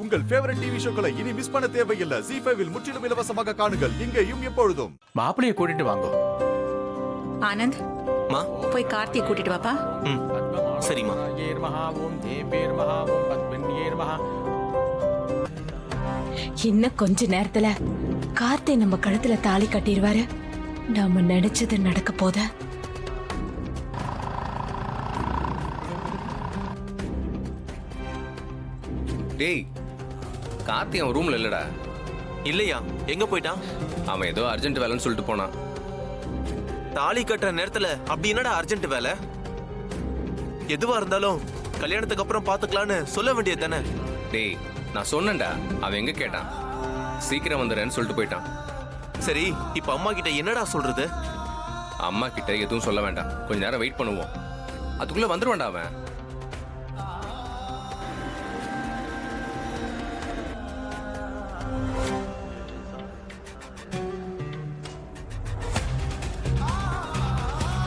உங்கள் favourite TV ஷோக்களை இனி miss பண்ண தேவையில்லை. ZEE5 இல் முற்றிலும் இலவசமாக காணுங்கள். இங்கேயும் எப்பொழுதும். மாப்பிளைய கூட்டிட்டு வாங்க. ஆனந்த், மா போய் கார்த்தியை கூட்டிட்டு வாப்பா. சரிம்மா. இன்னும் கொஞ்ச நேரத்துல கார்த்தி நம்ம கழுத்துல தாலி கட்டிடுவாரு. நாம நினைச்சது நடக்க போத. டேய், கார்த்தி அவன் ரூம்ல இல்லடா. இல்லையா? எங்க போயிட்டான்? அவன் ஏதோ அர்ஜென்ட் வேலைன்னு சொல்லிட்டு போனான். தாலி கட்டுற நேரத்துல அப்படி என்னடா அர்ஜென்ட் வேலை? எதுவா இருந்தாலும் கல்யாணத்துக்கு அப்புறம் பாத்துக்கலான்னு சொல்ல வேண்டியது தானே? டேய், நான் சொன்னேன்டா. அவன் எங்க கேட்டான்? சீக்கிரம் வந்துடுறேன்னு சொல்லிட்டு போயிட்டான். சரி, இப்ப அம்மா கிட்ட என்னடா சொல்றது? அம்மா கிட்ட எதுவும் சொல்ல வேண்டாம். கொஞ்ச நேரம் வெயிட் பண்ணுவோம். அதுக்குள்ள வந்துருவான்டா அவன்.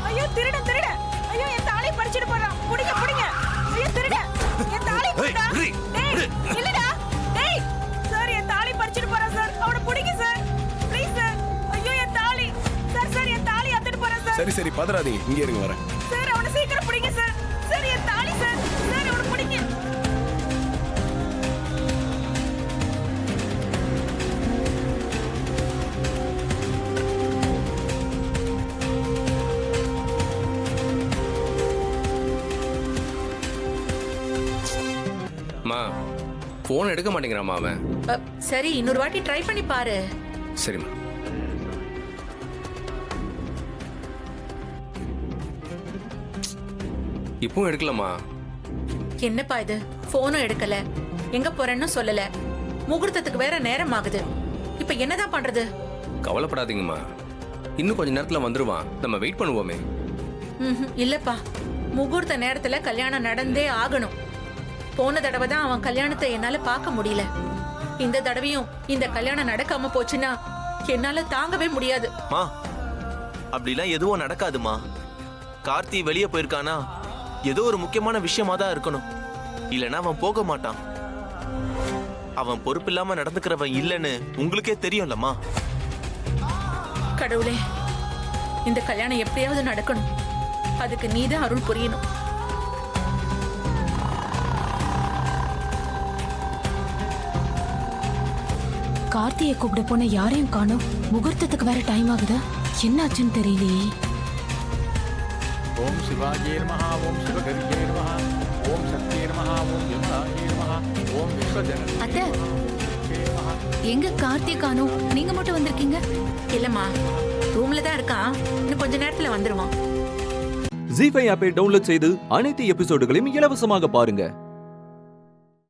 ஐயோ திருடன் திருடன்! ஐயோ என் தாலி பறிச்சிட்டு போறான். புடிங்க புடிங்க! ஐயோ திருடன்! என் தாலி போடா! டேய் இல்லடா! டேய் சார், என் தாலி பறிச்சிட்டு போறான் சார். அவனை புடிங்க சார். Please sir. ஐயோ என் தாலி! சார் என் தாலி அத்துட்டு போறான் சார். சரி சரி, பதறாதீங்க. இங்க இருங்க, வரேன். சார் அவனை சீக்கிரம் புடிங்க சார். சார் என் தாலி சார். சார் அவனை புடிங்க. அம்மா, போன் எடுக்க மாட்டேங்கிறாமா அவன். சரி, இன்னொரு வாட்டி ட்ரை பண்ணி பாரு. சரிம்மா. இப்பவும் எடுக்கலாமா? என்னப்பா இது, போனும் எடுக்கல, எங்க போறேன்னு சொல்லல, முகூர்த்தத்துக்கு வேற நேரம் ஆகுது. இப்ப என்னதான் பண்றது? கவலைப்படாதீங்கம்மா, இன்னும் கொஞ்ச நேரத்துல வந்துருவான். நம்ம வெயிட் பண்ணுவோமே. இல்லப்பா, முகூர்த்த நேரத்துல கல்யாணம் நடந்தே ஆகணும். போன தடவை தான் அவன் கல்யாணத்தை என்னால பார்க்க முடியல. இந்த தடவையும் இந்த கல்யாணம் நடக்காம போச்சுன்னா என்னால தாங்கவே முடியாது. மா, அப்படிலாம் எதுவும் நடக்காதுமா. கார்த்தி வெளியே போயிருக்கானா ஏதோ ஒரு முக்கியமான விஷயமா தான் இருக்கணும். இல்லைன்னா அவன் போக மாட்டான். அவன் பொறுப்பில்லாம நடந்துக்கிறவன் இல்லைன்னு உங்களுக்கே தெரியும்லம்மா. கடவுளே, இந்த கல்யாணம் எப்படியாவது நடக்கணும். அதுக்கு நீதான் அருள் புரியணும். கார்த்தியை கூப்பிட போன யாரையும் காணோம். முகூர்த்தத்துக்கு வேற டைம் ஆகுதா? என்னாச்சுன்னு தெரியலையே. ஓம் சிவாஜே நமஹ, ஓம் சிவகரியே நமஹ, ஓம் சக்தியே நமஹ, ஓம் யமனாயே நமஹ, ஓம் விஸ்வஜனனி. அத்தை, எங்க கார்த்தி காணோம்? நீங்க மட்டும் வந்திருக்கீங்க? இல்லம்மா, ரூம்ல தான் இருக்கான். இன்னும் கொஞ்ச நேரத்துல வந்துருவான். ZEE5 ஆப்பை டவுன்லோட் செய்து அனைத்து எபிசோடுகளையும் இலவசமாக பாருங்க.